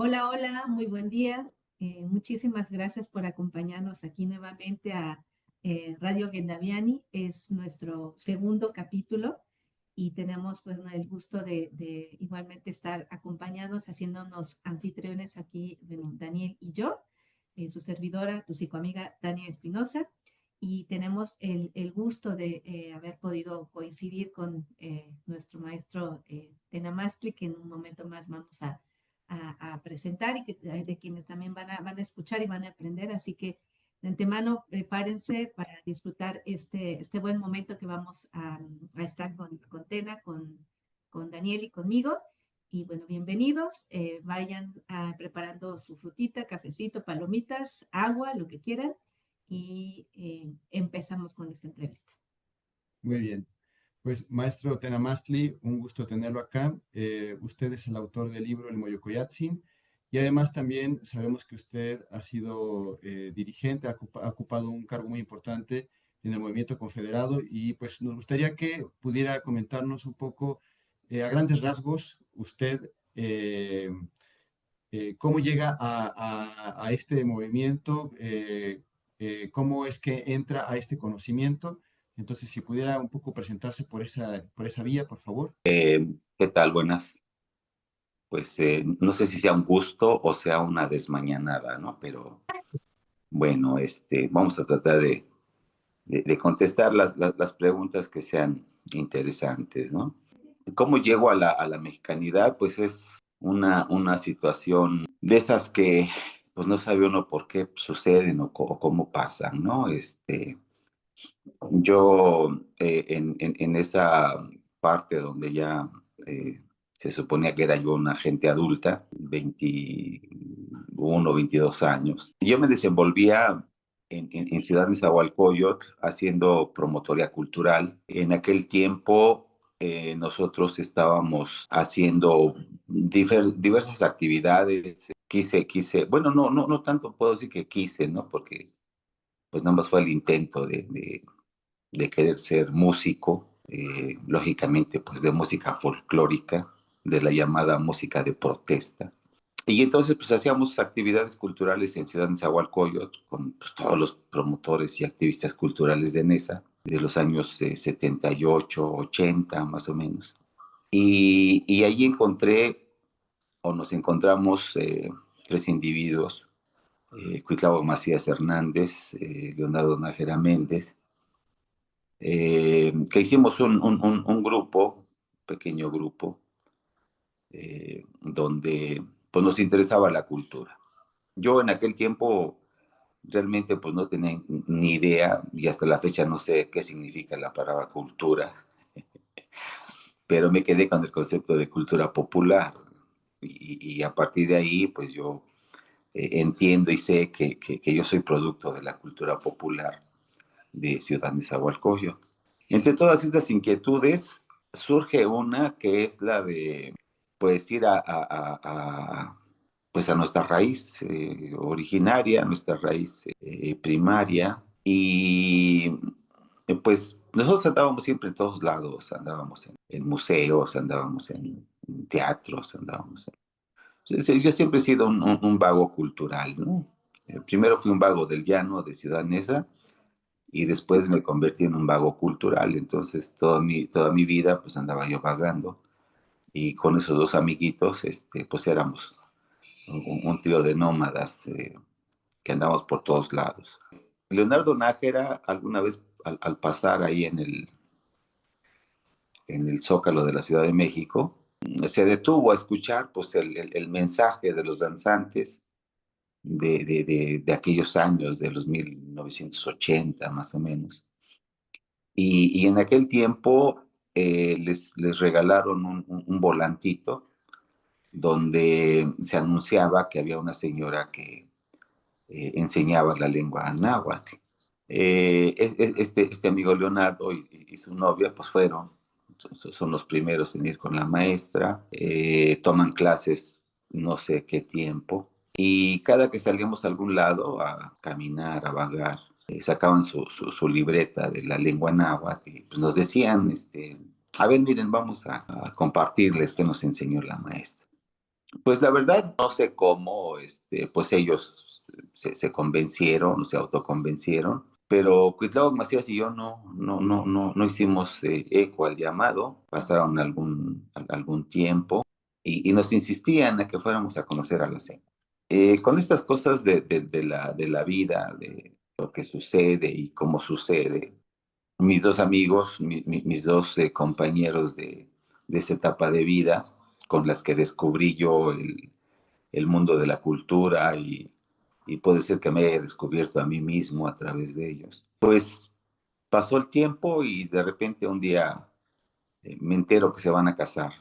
Hola, hola, muy buen día. Muchísimas gracias por acompañarnos aquí nuevamente a Radio Gendaviani. Es nuestro segundo capítulo y tenemos pues el gusto de igualmente estar acompañados, haciéndonos anfitriones aquí, bueno, Daniel y yo, su servidora, tu psicoamiga Tania Espinosa. Y tenemos el gusto de haber podido coincidir con nuestro maestro Tenamastli, que en un momento más vamos a presentar y que, de quienes también van a escuchar y van a aprender. Así que de antemano prepárense para disfrutar este buen momento que vamos a estar con Tena, con Daniel y conmigo. Y bueno, bienvenidos. Vayan preparando su frutita, cafecito, palomitas, agua, lo que quieran. Y empezamos con esta entrevista. Muy bien. Pues, maestro Tenamastli, un gusto tenerlo acá. Usted es el autor del libro El Moyocoyatzin y además también sabemos que usted ha sido dirigente, ha ocupado un cargo muy importante en el movimiento confederado y pues nos gustaría que pudiera comentarnos un poco, a grandes rasgos, usted cómo llega a este movimiento, cómo es que entra a este conocimiento. Entonces, si pudiera un poco presentarse por esa vía, por favor. ¿Qué tal? Buenas. Pues no sé si sea un gusto o sea una desmañanada, ¿no? Pero bueno, vamos a tratar de contestar las preguntas que sean interesantes, ¿no? ¿Cómo llego a la mexicanidad? Pues es una situación de esas que pues no sabe uno por qué suceden o cómo pasan, ¿no? Yo en esa parte donde ya se suponía que era yo una gente adulta, 21, 22 años, yo me desenvolvía en Ciudad Nezahualcóyotl haciendo promotoria cultural. En aquel tiempo nosotros estábamos haciendo diversas actividades. Bueno, no tanto puedo decir que quise, ¿no? Porque pues nada más fue el intento de querer ser músico, lógicamente pues de música folclórica, de la llamada música de protesta. Y entonces pues hacíamos actividades culturales en Ciudad Nezahualcóyotl con pues, todos los promotores y activistas culturales de NESA, de los años 78, 80 más o menos. Y ahí encontré, o nos encontramos, tres individuos, Cuitlavo Macías Hernández, Leonardo Nájera Méndez, que hicimos un grupo, pequeño grupo, donde pues, nos interesaba la cultura. Yo en aquel tiempo realmente pues no tenía ni idea y hasta la fecha no sé qué significa la palabra cultura, pero me quedé con el concepto de cultura popular y a partir de ahí pues yo entiendo y sé que yo soy producto de la cultura popular de Ciudad Nezahualcóyotl. Entre todas estas inquietudes surge una que es la de pues ir pues a nuestra raíz originaria, nuestra raíz primaria y pues nosotros andábamos siempre en todos lados, andábamos en museos, andábamos en teatros, andábamos en... Yo siempre he sido un vago cultural, ¿no? Primero fui un vago del llano de Ciudad Neza y después me convertí en un vago cultural. Entonces, toda mi vida, pues andaba yo vagando. Y con esos dos amiguitos, pues éramos un trío de nómadas que andábamos por todos lados. Leonardo Nájera, alguna vez al pasar ahí en el Zócalo de la Ciudad de México, se detuvo a escuchar pues, el mensaje de los danzantes de aquellos años, de los 1980 más o menos. Y en aquel tiempo les regalaron un volantito donde se anunciaba que había una señora que enseñaba la lengua náhuatl. Este amigo Leonardo y su novia pues fueron, son los primeros en ir con la maestra, toman clases no sé qué tiempo y cada que salíamos a algún lado a caminar, a vagar, sacaban su libreta de la lengua náhuatl y pues, nos decían, a ver, miren, vamos a compartirles qué nos enseñó la maestra. Pues la verdad no sé cómo, pues ellos se convencieron, se autoconvencieron, pero Cuitlavoc Macías y yo no hicimos eco al llamado. Pasaron algún tiempo y nos insistían a que fuéramos a conocer a la señora. Con estas cosas de la vida, de lo que sucede y cómo sucede, mis dos amigos, mis dos compañeros de esa etapa de vida, con las que descubrí yo el mundo de la cultura y puede ser que me haya descubierto a mí mismo a través de ellos. Pues pasó el tiempo y de repente un día me entero que se van a casar.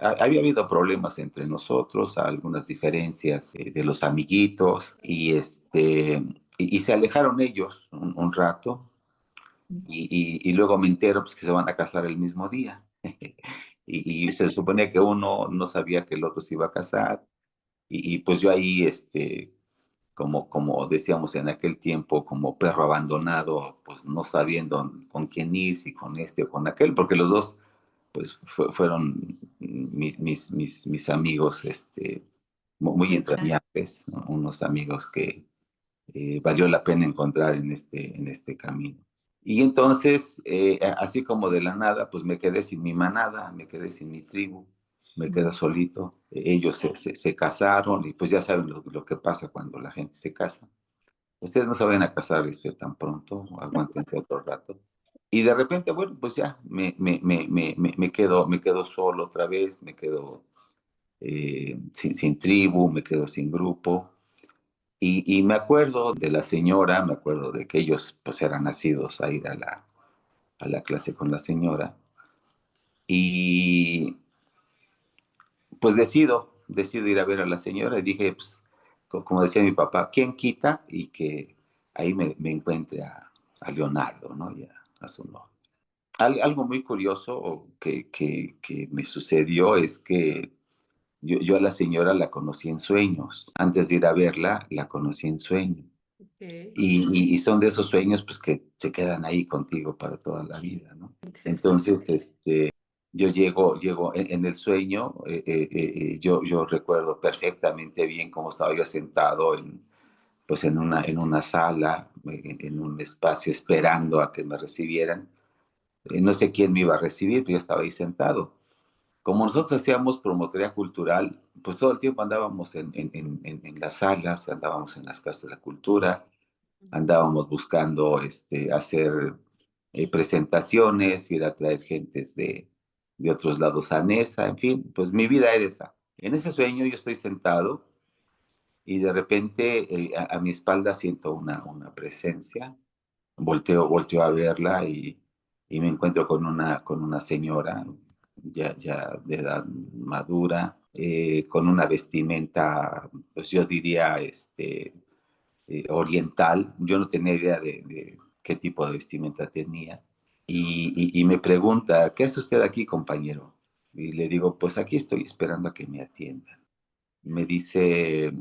Había habido problemas entre nosotros, algunas diferencias de los amiguitos y se alejaron ellos un rato y luego me entero pues, que se van a casar el mismo día. Y se suponía que uno no sabía que el otro se iba a casar. Pues yo ahí, como decíamos en aquel tiempo, como perro abandonado, pues no sabiendo con quién ir, si con este o con aquel, porque los dos, pues fueron mis amigos, muy entrañables, ¿no? Unos amigos que valió la pena encontrar en este camino. Y entonces, así como de la nada, pues me quedé sin mi manada, me quedé sin mi tribu, me quedé solito. Ellos se casaron y pues ya saben lo que pasa cuando la gente se casa. Ustedes no se vayan a casar tan pronto, aguántense otro rato. Y de repente, bueno, pues ya me quedo solo otra vez, me quedo sin tribu, me quedo sin grupo. Y me acuerdo de la señora, me acuerdo de que ellos pues eran nacidos a ir a la clase con la señora. Y pues decido ir a ver a la señora y dije, pues, como decía mi papá, ¿quién quita? Y que ahí me encuentre a Leonardo, ¿no? Y a su novio. Algo muy curioso que me sucedió es que yo a la señora la conocí en sueños. Antes de ir a verla, la conocí en sueños. Ok, Y son de esos sueños pues que se quedan ahí contigo para toda la vida, ¿no? interesante. Entonces, yo llego en el sueño, yo recuerdo perfectamente bien cómo estaba yo sentado pues en una sala, en un espacio, esperando a que me recibieran. No sé quién me iba a recibir, pero yo estaba ahí sentado. Como nosotros hacíamos promotoría cultural, pues todo el tiempo andábamos en las salas, andábamos en las casas de la cultura, andábamos buscando hacer presentaciones, ir a traer gentes de otros lados a Nesa, en fin, pues mi vida era esa. En ese sueño yo estoy sentado y de repente a mi espalda siento una presencia, volteo a verla y me encuentro con una señora ya de edad madura, con una vestimenta, pues yo diría, oriental. Yo no tenía idea de qué tipo de vestimenta tenía. Y me pregunta, ¿qué hace usted aquí, compañero? Y le digo, pues aquí estoy esperando a que me atiendan. Me dice,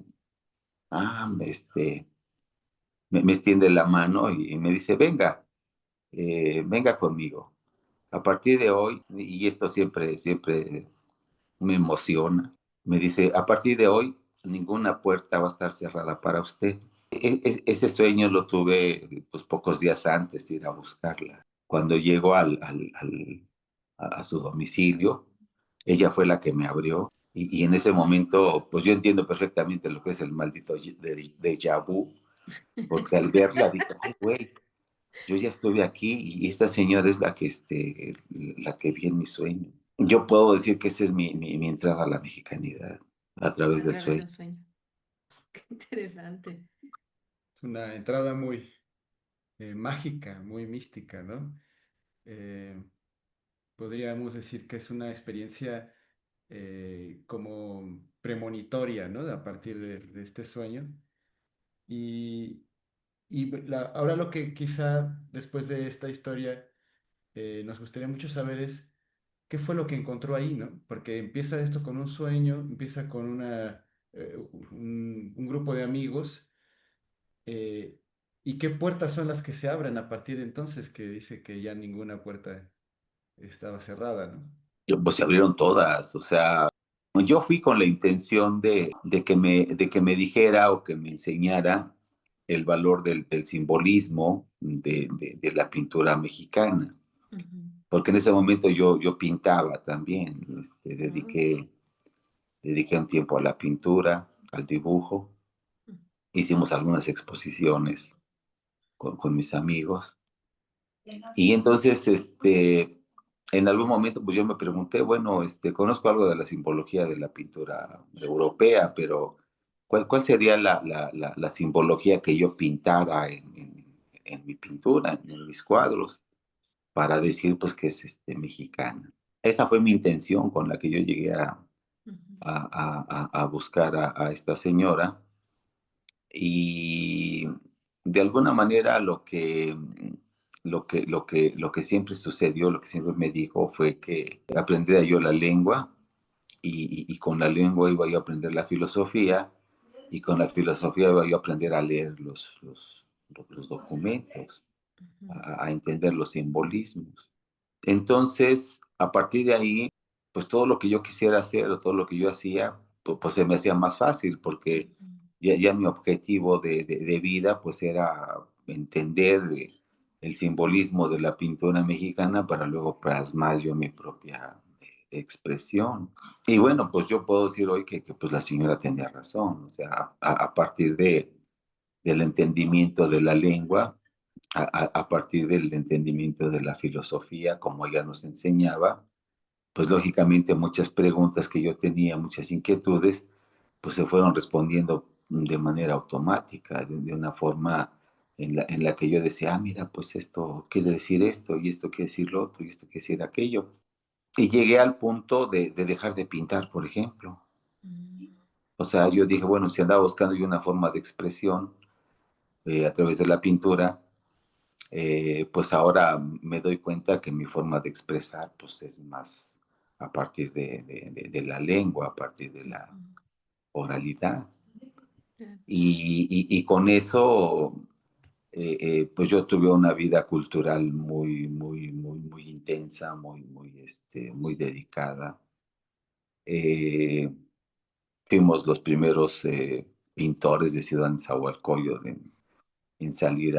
me extiende la mano y me dice, venga conmigo. A partir de hoy, y esto siempre me emociona, me dice, a partir de hoy, ninguna puerta va a estar cerrada para usted. Ese sueño lo tuve pues pocos días antes de ir a buscarla. Cuando llego a su domicilio, ella fue la que me abrió y en ese momento pues yo entiendo perfectamente lo que es el maldito déjà vu, porque al verla dije, ay güey, yo ya estuve aquí y esta señora es la que vi en mi sueño. Yo puedo decir que esa es mi entrada a la mexicanidad a través A del través sueño. de un sueño. Qué interesante. Es una entrada muy mágica, muy mística, ¿no? Eh, Podríamos decir que es una experiencia como premonitoria, ¿no? A partir de este sueño. Y, ahora lo que quizá después de esta historia nos gustaría mucho saber es qué fue lo que encontró ahí, ¿no? Porque empieza esto con un sueño, empieza con un grupo de amigos, eh, y qué puertas son las que se abren a partir de entonces, que dice que ya ninguna puerta estaba cerrada, ¿no? Pues se abrieron todas, o sea, Yo fui con la intención de que me dijera o que me enseñara el valor del simbolismo de la pintura mexicana, Ujú. porque en ese momento yo pintaba también, Ah, dediqué un tiempo a la pintura, al dibujo, mm, hicimos algunas exposiciones con mis amigos. Y entonces, en algún momento, pues yo me pregunté, bueno, conozco algo de la simbología de la pintura europea, pero ¿cuál sería la simbología que yo pintara en mi pintura, en mis cuadros, para decir, pues, que es mexicana? Esa fue mi intención con la que yo llegué a, ujú, a buscar a esta señora. Y de alguna manera lo que siempre sucedió, lo que siempre me dijo fue que aprendiera yo la lengua y con la lengua iba yo a aprender la filosofía y con la filosofía iba yo a aprender a leer los documentos, ujú, a entender los simbolismos. Entonces, a partir de ahí, pues todo lo que yo quisiera hacer o todo lo que yo hacía, pues se me hacía más fácil porque ujú, ya mi objetivo de vida pues era entender el simbolismo de la pintura mexicana para luego plasmar yo mi propia expresión. Y bueno, pues yo puedo decir hoy que pues la señora tenía razón, o sea, a partir del entendimiento de la lengua, a partir del entendimiento de la filosofía, como ella nos enseñaba, pues lógicamente muchas preguntas que yo tenía, muchas inquietudes, pues se fueron respondiendo de manera automática, de una forma en la que yo decía, mira, pues esto quiere decir esto, y esto quiere decir lo otro, y esto quiere decir aquello. Y llegué al punto de dejar de pintar, por ejemplo. mm, O sea, yo dije, bueno, si andaba buscando yo una forma de expresión a través de la pintura, pues ahora me doy cuenta que mi forma de expresar pues es más a partir de la lengua, a partir de la ujú, oralidad. claro, Y con eso, pues yo tuve una vida cultural muy, muy, muy, muy intensa, muy dedicada. Eh, Fuimos los primeros pintores de Ciudad Nezahualcóyotl en salir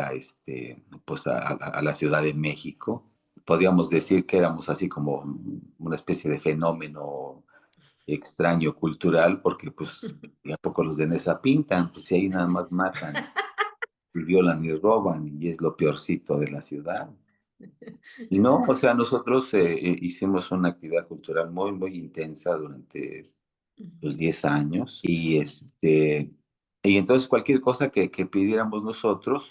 pues a la Ciudad de México. Podríamos decir que éramos así como una especie de fenómeno extraño cultural, porque pues ¿y a poco los de Nesa pintan? Pues si ahí nada más matan, y violan y roban, y es lo peorcito de la ciudad. Y no, o sea, nosotros hicimos una actividad cultural muy, muy intensa durante ujú, los 10 años. Y entonces cualquier cosa que pidiéramos nosotros,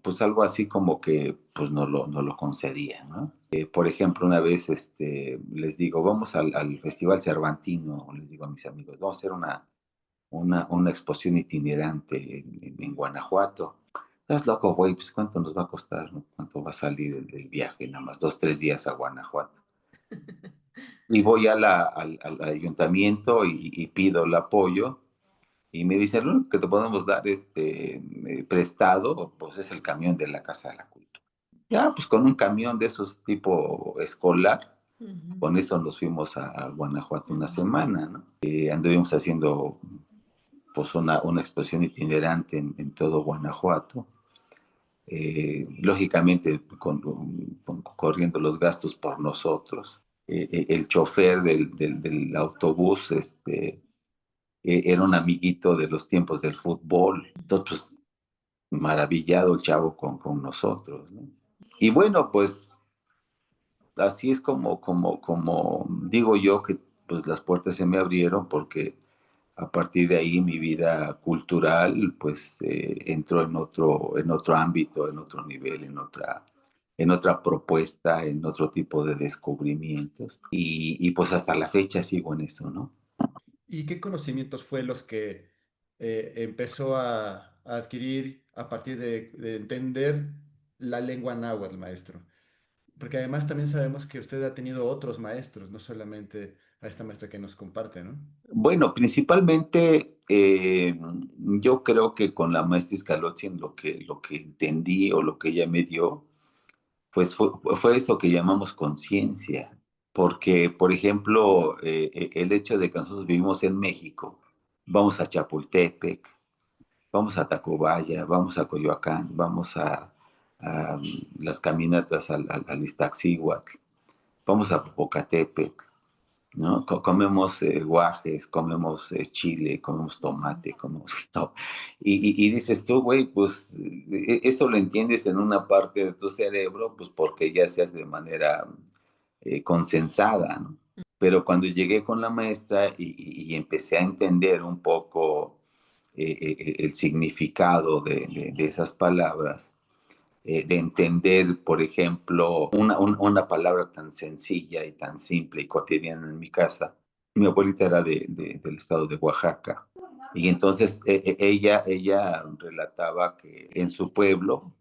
pues algo así como que pues no lo concedían, ¿no? Por ejemplo, una vez les digo, vamos al Festival Cervantino, les digo a mis amigos, vamos a hacer una exposición itinerante en Guanajuato. Estás loco, güey, pues ¿cuánto nos va a costar, no? ¿Cuánto va a salir el viaje? Nada más 2, 3 días a Guanajuato. Y voy al ayuntamiento y pido el apoyo y me dicen, lo único que te podemos dar prestado, pues es el camión de la Casa de la Cultura. Ya, pues con un camión de esos tipo escolar, ujú, con eso nos fuimos a Guanajuato una ujú, semana, ¿no? Anduvimos haciendo pues una exposición itinerante en todo Guanajuato. Lógicamente corriendo los gastos por nosotros. El chofer del autobús era un amiguito de los tiempos del fútbol. Entonces, pues, maravillado el chavo con nosotros, ¿no? Y bueno, pues así es como digo yo que pues las puertas se me abrieron porque a partir de ahí mi vida cultural pues entró en otro ámbito, en otro nivel, en otra propuesta, en otro tipo de descubrimientos. Y pues hasta la fecha sigo en eso, ¿no? ¿Y qué conocimientos fue los que empezó a adquirir a partir de entender la lengua náhuatl, maestro? Porque además también sabemos que usted ha tenido otros maestros, no solamente a esta maestra que nos comparte, ¿no? Bueno, principalmente yo creo que con la maestra Scalotzin lo que entendí o lo que ella me dio, pues fue eso que llamamos conciencia, porque, por ejemplo, el hecho de que nosotros vivimos en México, vamos a Chapultepec, vamos a Tacubaya, vamos a Coyoacán, vamos a las caminatas al Iztaccíhuatl, vamos a Popocatépetl, ¿no? Comemos guajes, comemos chile, comemos tomate, comemos todo. Y dices tú, güey, pues eso lo entiendes en una parte de tu cerebro, pues porque ya se hace de manera consensada, ¿no? Pero cuando llegué con la maestra y empecé a entender un poco el significado de esas palabras, de entender, por ejemplo, una palabra tan sencilla y tan simple y cotidiana en mi casa. Mi abuelita era del estado de Oaxaca. Y entonces ella relataba que en su pueblo,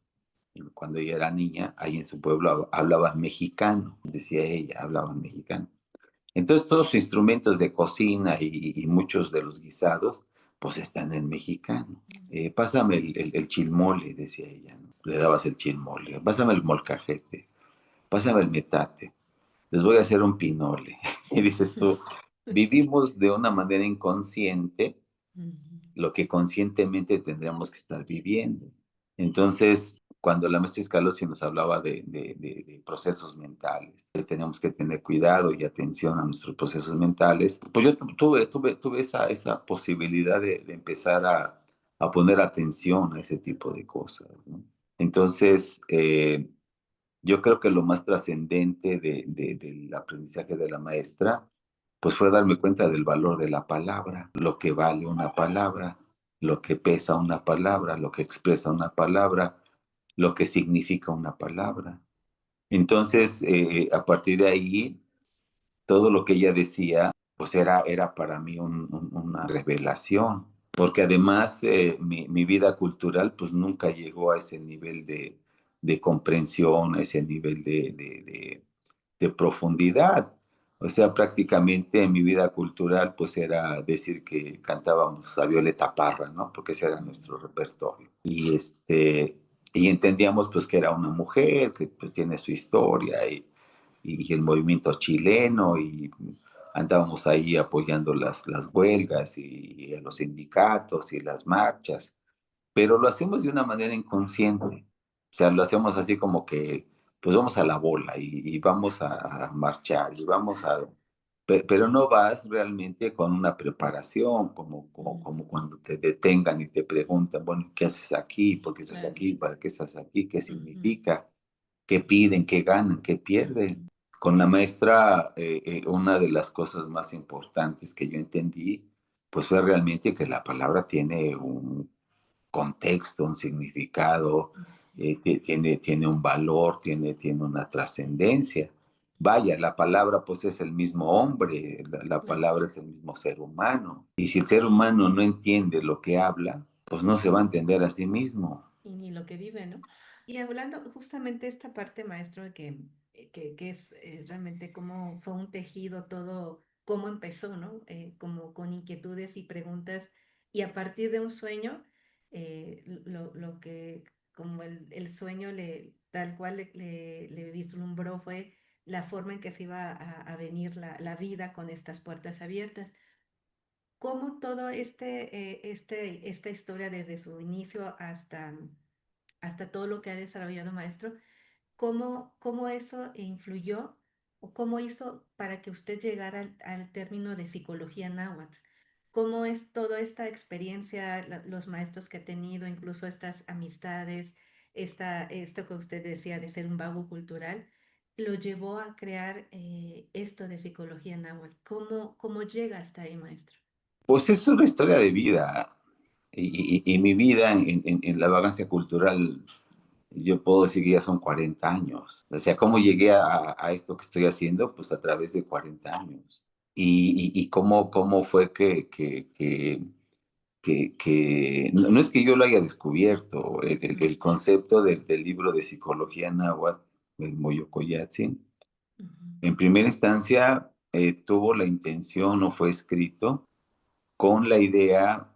cuando ella era niña, ahí en su pueblo hablaban mexicano, decía ella, hablaban mexicano. Entonces todos los instrumentos de cocina y muchos de los guisados, pues están en mexicano. Pásame el chilmole, decía ella, ¿no? Le dabas el chilmole. Pásame el molcajete, pásame el metate. Les voy a hacer un pinole. Y dices tú, vivimos de una manera inconsciente lo que conscientemente tendríamos que estar viviendo. Entonces, cuando la maestra Scalozzi nos hablaba de procesos mentales, que tenemos que tener cuidado y atención a nuestros procesos mentales, pues yo tuve esa posibilidad de empezar a poner atención a ese tipo de cosas, ¿no? Entonces, yo creo que lo más trascendente del aprendizaje de la maestra, pues fue darme cuenta del valor de la palabra, lo que vale una palabra, lo que pesa una palabra, lo que expresa una palabra, lo que significa una palabra. Entonces, a partir de ahí, todo lo que ella decía, pues era para mí una revelación, porque además mi vida cultural pues nunca llegó a ese nivel de comprensión, a ese nivel de profundidad. O sea, prácticamente en mi vida cultural pues era decir que cantábamos a Violeta Parra, ¿no? Porque ese era nuestro repertorio. Y entendíamos pues que era una mujer que pues tiene su historia y el movimiento chileno y andábamos ahí apoyando las huelgas y a los sindicatos y las marchas, pero lo hacemos de una manera inconsciente. O sea, lo hacemos así como que, pues vamos a la bola y vamos a marchar y vamos a... Pero no vas realmente con una preparación, como cuando te detengan y te preguntan, bueno, ¿qué haces aquí? ¿Por qué estás Claro. aquí? ¿Para qué estás aquí? ¿Qué significa? ¿Qué piden? ¿Qué ganan? ¿Qué pierden? Con la maestra, una de las cosas más importantes que yo entendí, pues fue realmente que la palabra tiene un contexto, un significado, tiene un valor, tiene una trascendencia. Vaya, la palabra pues es el mismo hombre, la Claro. palabra es el mismo ser humano. Y si el ser humano no entiende lo que habla, pues no se va a entender a sí mismo. Y ni lo que vive, ¿no? Y hablando justamente esta parte, maestro, que es realmente cómo fue un tejido todo, cómo empezó, ¿no? Como con inquietudes y preguntas, y a partir de un sueño, lo que como el sueño tal cual le vislumbró fue la forma en que se iba a venir la vida con estas puertas abiertas. Cómo todo esta historia desde su inicio hasta todo lo que ha desarrollado maestro, cómo eso influyó o cómo hizo para que usted llegara al término de psicología náhuatl. ¿Cómo es toda esta experiencia, los maestros que ha tenido, incluso estas amistades, esto que usted decía de ser un vago cultural, lo llevó a crear esto de psicología náhuatl? ¿Cómo llega hasta ahí, maestro? Pues es una historia de vida. Y mi vida en la vagancia cultural, yo puedo decir que ya son 40 años. O sea, ¿cómo llegué a esto que estoy haciendo? Pues a través de 40 años. Y cómo fue no es que yo lo haya descubierto, el concepto del libro de psicología náhuatl, el Moyocoyatzin, en primera instancia tuvo la intención o fue escrito con la idea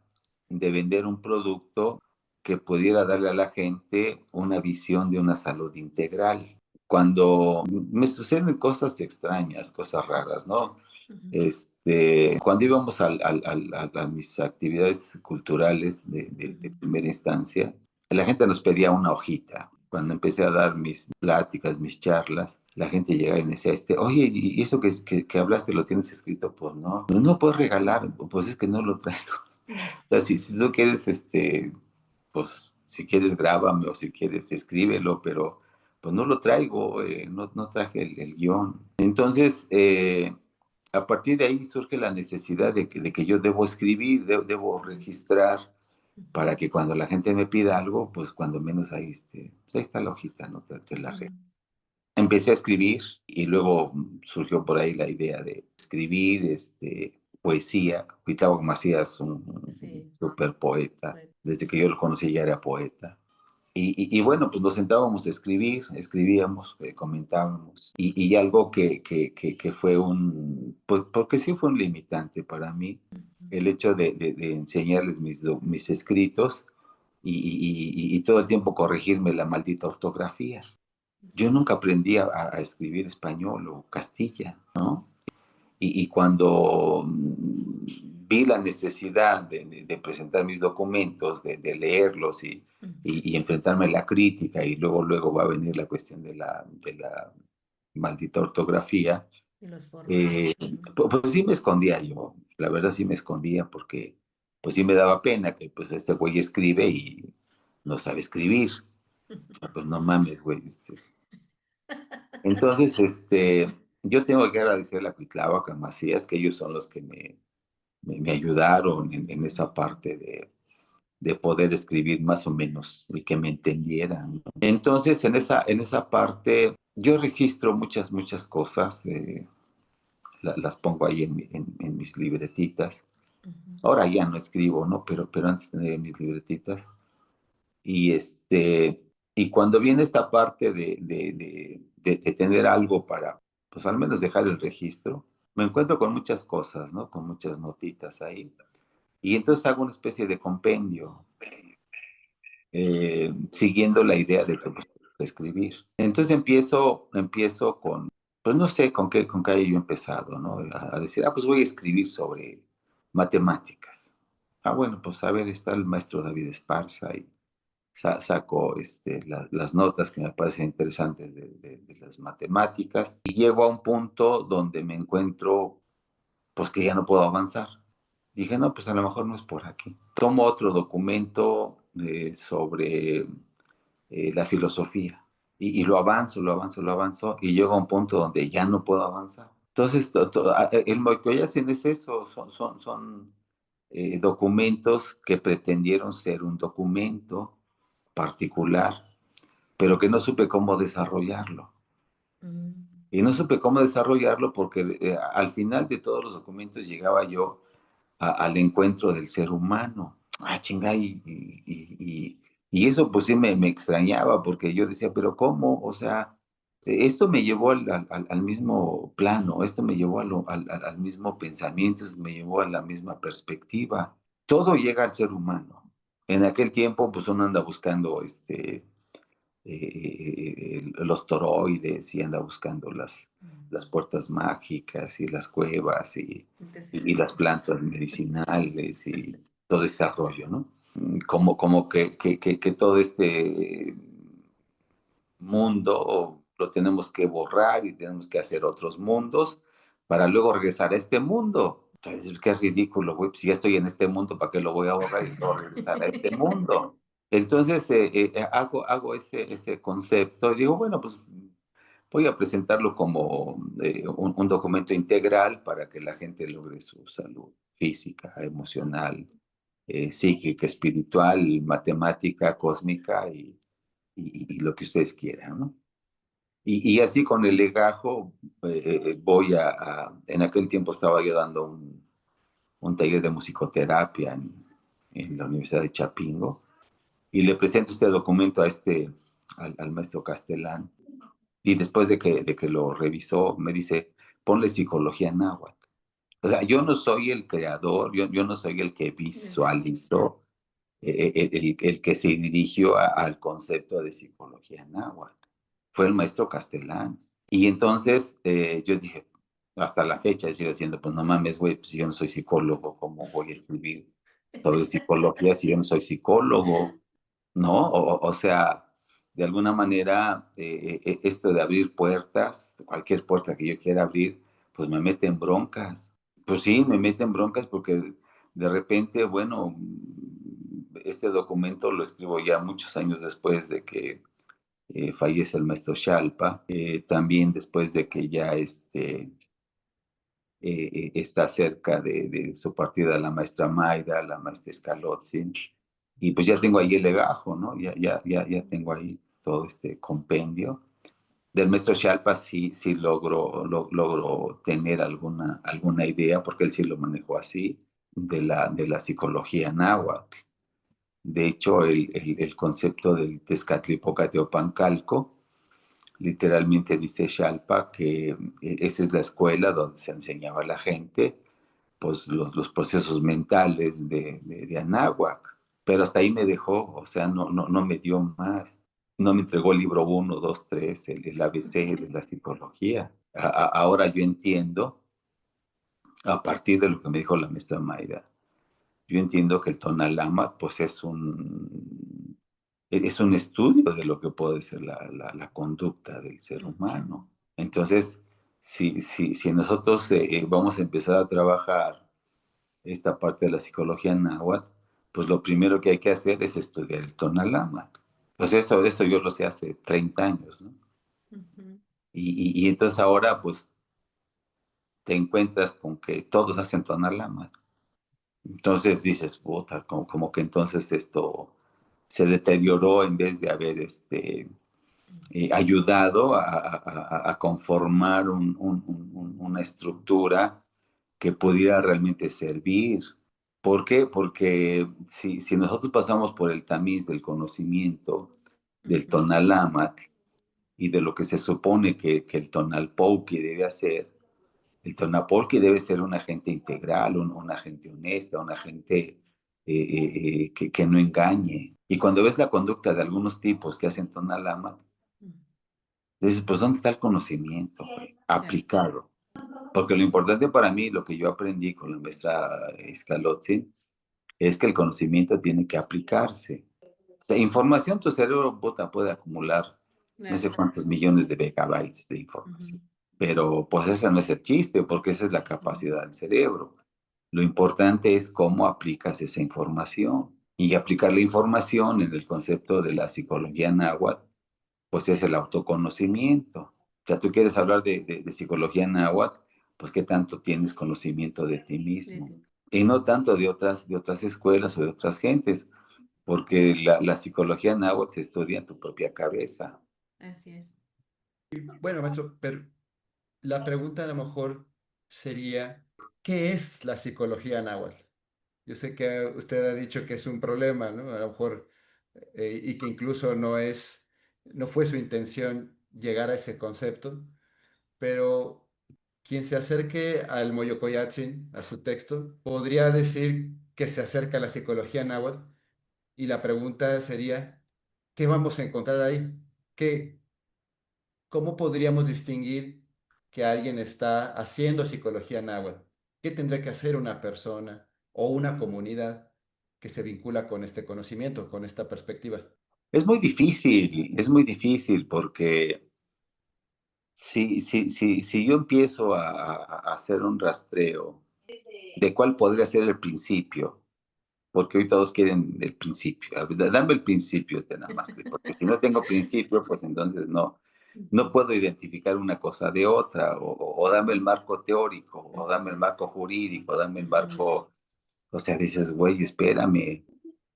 de vender un producto que pudiera darle a la gente una visión de una salud integral. cuando me suceden cosas extrañas, cosas raras, ¿no? Cuando íbamos a mis actividades culturales de primera instancia, la gente nos pedía una hojita. Cuando empecé a dar mis pláticas, mis charlas, la gente llegaba y me decía, oye, ¿y eso que hablaste lo tienes escrito? Pues no, no puedes regalar, pues es que no lo traigo. O sea, si tú quieres, pues si quieres grábame o si quieres escríbelo, pero pues no lo traigo, no traje el guión. Entonces, a partir de ahí surge la necesidad de que yo debo escribir, debo registrar para que cuando la gente me pida algo, pues cuando menos ahí, pues ahí está la hojita, ¿no? Te la regalo. Empecé a escribir y luego surgió por ahí la idea de escribir poesía. Cuitláhuac Macías, un super poeta, desde que yo lo conocí ya era poeta. Y bueno, pues nos sentábamos a escribir, escribíamos, comentábamos, y algo que fue pues porque sí fue un limitante para mí, el hecho de enseñarles mis escritos y todo el tiempo corregirme la maldita ortografía. Yo nunca aprendí a escribir español o castilla, ¿no? Y cuando vi la necesidad de presentar mis documentos, de leerlos y enfrentarme a la crítica, y luego va a venir la cuestión de la maldita ortografía, pues sí me escondía yo, la verdad sí me escondía porque pues sí me daba pena que pues este güey escribe y no sabe escribir. O sea, pues no mames, güey. Entonces, yo tengo que agradecerle a Cuitláhuac, a Macías, que ellos son los que me ayudaron en esa parte de poder escribir más o menos y que me entendieran, ¿no? Entonces, en esa parte, yo registro muchas cosas, las pongo ahí en mis libretitas. Ahora ya no escribo, ¿no? Pero antes tenía mis libretitas. Y, y cuando viene esta parte de tener algo para, pues al menos dejar el registro, me encuentro con muchas cosas, ¿no? Con muchas notitas ahí. Y entonces hago una especie de compendio, siguiendo la idea de que, pues, escribir. Entonces empiezo con, pues no sé con qué haya yo empezado, ¿no? A decir, pues voy a escribir sobre matemáticas. Bueno, pues a ver, está el maestro David Esparza y saco las notas que me parecen interesantes de las matemáticas y llego a un punto donde me encuentro, pues que ya no puedo avanzar. Dije, no, pues a lo mejor no es por aquí. Tomo otro documento sobre la filosofía y lo avanzo y llego a un punto donde ya no puedo avanzar. Entonces, el Moicoyacin es eso, son documentos que pretendieron ser un documento particular, pero que no supe cómo desarrollarlo. Y no supe cómo desarrollarlo porque al final de todos los documentos llegaba yo al encuentro del ser humano. Chinga, y eso pues sí me extrañaba porque yo decía, pero ¿cómo? O sea, esto me llevó al mismo plano, esto me llevó al mismo pensamiento, esto me llevó a la misma perspectiva. Todo llega al ser humano. En aquel tiempo, pues uno anda buscando los toroides y anda buscando las puertas mágicas y las cuevas y las plantas medicinales y todo ese rollo, ¿no? Como que todo este mundo lo tenemos que borrar y tenemos que hacer otros mundos para luego regresar a este mundo. Entonces, qué ridículo, güey. Pues si ya estoy en este mundo, ¿para qué lo voy a borrar y luego regresar a este mundo? Entonces, hago ese concepto y digo, bueno, pues voy a presentarlo como un documento integral para que la gente logre su salud física, emocional, psíquica, espiritual, matemática, cósmica y lo que ustedes quieran, ¿no? Y así con el legajo voy en aquel tiempo estaba yo dando un taller de musicoterapia en la Universidad de Chapingo y le presento este documento al maestro Castellán y después de que lo revisó me dice, ponle psicología náhuatl. O sea, yo no soy el creador, yo no soy el que visualizó, el que se dirigió al concepto de psicología náhuatl. fue el maestro Castellán. Y entonces yo dije, hasta la fecha sigo diciendo, pues no mames, güey, pues yo no soy psicólogo, ¿cómo voy a escribir sobre psicología si yo no soy psicólogo? ¿No? O sea, de alguna manera, esto de abrir puertas, cualquier puerta que yo quiera abrir, pues me mete en broncas. Pues sí, me mete en broncas porque de repente, bueno, este documento lo escribo ya muchos años después de que fallece el maestro Shalpa, también después de que ya está cerca de su partida la maestra Maida, la maestra Scalotzin, y pues ya tengo ahí el legajo, ¿no? Ya tengo ahí todo este compendio. Del maestro Shalpa sí logro tener alguna idea, porque él sí lo manejó así, de la psicología náhuatl. De hecho, el concepto del Tezcatlipoca-Teopancalco, literalmente dice Shalpa que esa es la escuela donde se enseñaba a la gente pues, los procesos mentales de Anáhuac. Pero hasta ahí me dejó, o sea, no me dio más. No me entregó el libro 1, 2, 3, el ABC de la psicología. Ahora yo entiendo, a partir de lo que me dijo la maestra Mayra, yo entiendo que el Tonalama pues es un estudio de lo que puede ser la conducta del ser humano. Entonces, si nosotros vamos a empezar a trabajar esta parte de la psicología náhuatl, pues lo primero que hay que hacer es estudiar el Tonalama. Pues eso yo lo sé hace 30 años, ¿no? Y entonces ahora pues te encuentras con que todos hacen Tonalama. Entonces dices, puta, como que entonces esto se deterioró en vez de haber ayudado a conformar una estructura que pudiera realmente servir. ¿Por qué? Porque si nosotros pasamos por el tamiz del conocimiento del Tonalámatl y de lo que se supone que el Tonalpouki debe hacer, el Tonapolki debe ser una gente integral, una gente honesta, una gente que no engañe. Y cuando ves la conducta de algunos tipos que hacen Tonalama, dices, pues ¿dónde está el conocimiento, güey? Aplicado? Porque lo importante para mí, lo que yo aprendí con la maestra Scalozzi, es que el conocimiento tiene que aplicarse. O sea, información, tu cerebro puede acumular no sé cuántos millones de megabytes de información. Pero pues ese no es el chiste, porque esa es la capacidad del cerebro. Lo importante es cómo aplicas esa información. Y aplicar la información en el concepto de la psicología náhuatl, pues es el autoconocimiento. O sea, tú quieres hablar de psicología náhuatl, pues qué tanto tienes conocimiento de ti mismo. Y no tanto de otras escuelas o de otras gentes, porque la psicología náhuatl se estudia en tu propia cabeza. Así es. Bueno, maestro, pero la pregunta a lo mejor sería, ¿qué es la psicología náhuatl? Yo sé que usted ha dicho que es un problema, ¿no? A lo mejor, y que incluso no fue su intención llegar a ese concepto, pero quien se acerque al Moyocoyatzin, a su texto, podría decir que se acerca a la psicología náhuatl, y la pregunta sería, ¿qué vamos a encontrar ahí? ¿Cómo podríamos distinguir que alguien está haciendo psicología náhuatl? ¿Qué tendría que hacer una persona o una comunidad que se vincula con este conocimiento, con esta perspectiva? Es muy difícil porque si yo empiezo a hacer un rastreo de cuál podría ser el principio, porque hoy todos quieren el principio. A ver, dame el principio, nada más, porque si no tengo principio, pues entonces no puedo identificar una cosa de otra, o dame el marco teórico, o dame el marco jurídico, dame el marco, o sea, dices, güey, espérame.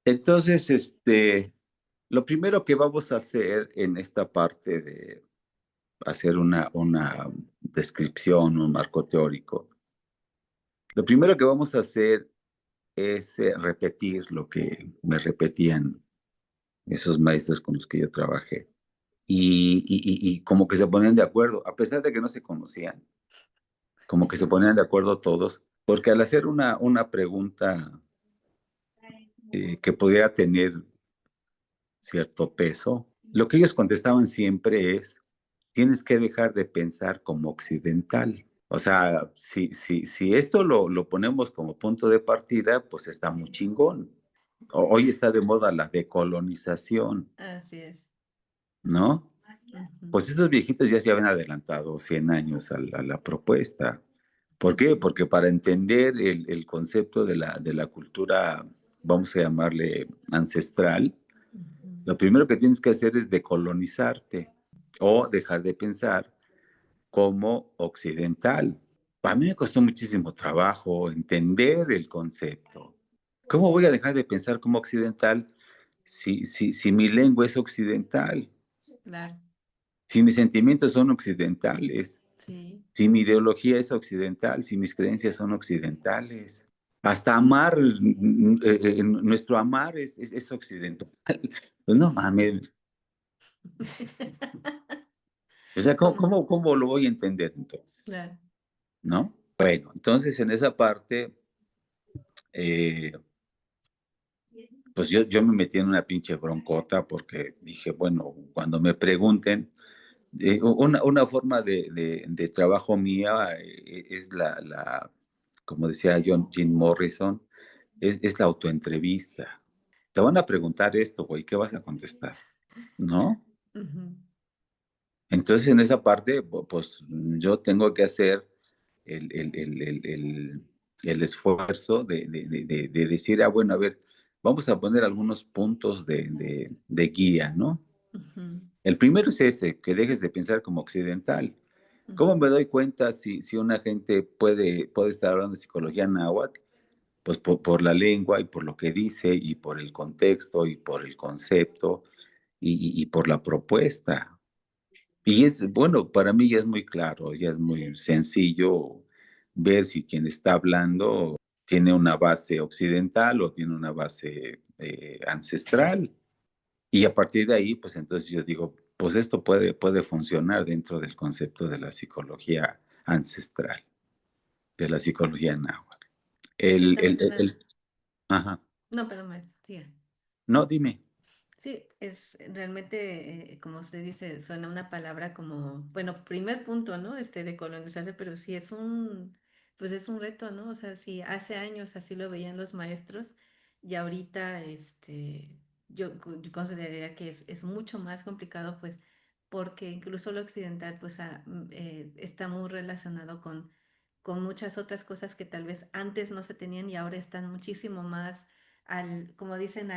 Entonces, lo primero que vamos a hacer en esta parte de hacer una descripción, un marco teórico, lo primero que vamos a hacer es repetir lo que me repetían esos maestros con los que yo trabajé. Y como que se ponían de acuerdo, a pesar de que no se conocían, como que se ponían de acuerdo todos, porque al hacer una pregunta que pudiera tener cierto peso, lo que ellos contestaban siempre es, tienes que dejar de pensar como occidental. O sea, si esto lo ponemos como punto de partida, pues está muy chingón. Hoy está de moda la decolonización, Así es. ¿no? Ujú, Pues esos viejitos ya se habían adelantado 100 años a la propuesta. ¿Por qué? Porque para entender el concepto de la cultura, vamos a llamarle ancestral, ujú. lo primero que tienes que hacer es decolonizarte o dejar de pensar como occidental. A mí me costó muchísimo trabajo entender el concepto. ¿Cómo voy a dejar de pensar como occidental si mi lengua es occidental? Claro, Si mis sentimientos son occidentales, sí. si mi ideología es occidental, si mis creencias son occidentales. Hasta amar, nuestro amar es occidental. Pues no mames. O sea, ¿Cómo? ¿cómo lo voy a entender entonces? Claro. ¿No? Bueno, entonces en esa parte, eh, pues yo me metí en una pinche broncota porque dije, bueno, cuando me pregunten, una forma de trabajo mía es como decía Jim Morrison, es la autoentrevista. Te van a preguntar esto, güey, ¿qué vas a contestar? ¿No? Ujú, Entonces, en esa parte, pues yo tengo que hacer el, el, el, el, el- el esfuerzo de decir, ah, bueno, a ver, vamos a poner algunos puntos de guía, ¿no? ujú, El primero es ese, que dejes de pensar como occidental. ¿Cómo ujú, me doy cuenta si una gente puede estar hablando de psicología náhuatl? Pues por la lengua y por lo que dice y por el contexto y por el concepto y por la propuesta. Y es, bueno, para mí ya es muy claro, ya es muy sencillo ver si quien está hablando tiene una base occidental o tiene una base ancestral. Y a partir de ahí, pues entonces yo digo, pues esto puede funcionar dentro del concepto de la psicología ancestral, de la psicología náhuatl. Eso El, el, también, el, el- ajá. no, perdón, maestro, siga. No, dime. Sí, es realmente, como usted dice, suena una palabra como, bueno, primer punto, ¿no? De colonizarse, pero sí es pues es un reto, ¿no? O sea, si hace años así lo veían los maestros y ahorita, yo consideraría que es mucho más complicado, pues, porque incluso lo occidental, pues, está muy relacionado con muchas otras cosas que tal vez antes no se tenían y ahora están muchísimo más como dicen,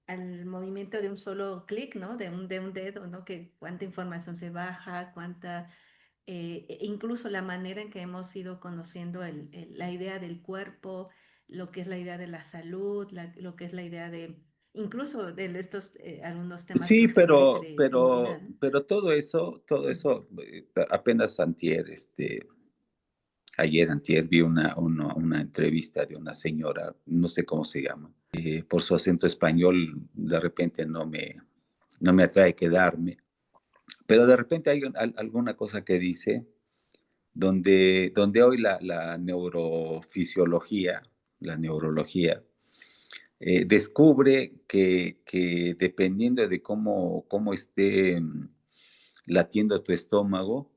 al movimiento de un solo clic, ¿no? De un dedo, ¿no? Que cuánta información se baja, incluso la manera en que hemos ido conociendo la idea del cuerpo, lo que es la idea de la salud, lo que es la idea incluso de estos, algunos temas que Sí, usted me dice de inmunidad, ¿no? pero todo eso, apenas antier, ayer antier vi una entrevista de una señora, no sé cómo se llama, por su acento español, de repente no me atrae quedarme, pero de repente hay alguna cosa que dice donde hoy la neurofisiología, la neurología, descubre que dependiendo de cómo esté latiendo tu estómago,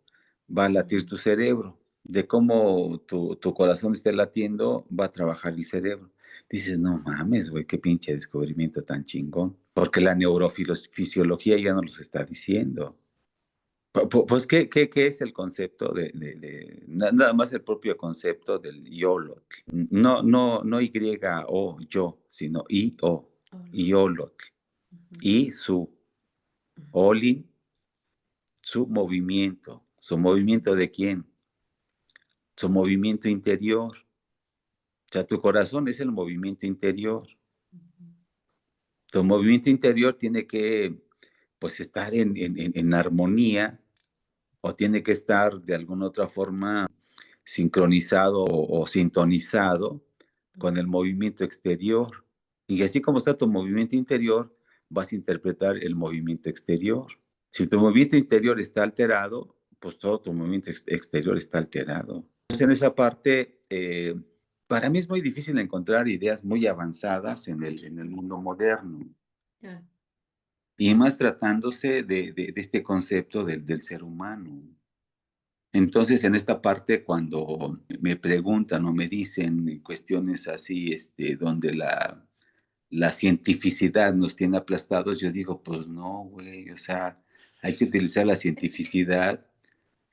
va a latir Ujú. tu cerebro. De cómo tu corazón esté latiendo, va a trabajar el cerebro. Dices, no mames, güey, qué pinche descubrimiento tan chingón. Porque la neurofisiología ya nos los está diciendo. Pues, ¿qué es el concepto nada más el propio concepto del YOLO? No Y o yo, sino I-O, Órale. YOLO. Ujú, Y ujú, Oli, su movimiento de quién, su movimiento interior. O sea, tu corazón es el movimiento interior. ujú, Tu movimiento interior tiene que, pues, estar en armonía o tiene que estar de alguna otra forma sincronizado o sintonizado con el ujú. movimiento exterior. Y así como está tu movimiento interior, vas a interpretar el movimiento exterior. Si tu movimiento interior está alterado, pues todo tu movimiento exterior está alterado. Entonces, en esa parte, para mí es muy difícil encontrar ideas muy avanzadas en el mundo moderno. Claro. y más tratándose de este concepto del ser humano. Entonces, en esta parte, cuando me preguntan o me dicen cuestiones así, donde la cientificidad nos tiene aplastados, yo digo, pues no, güey, o sea, hay que utilizar la cientificidad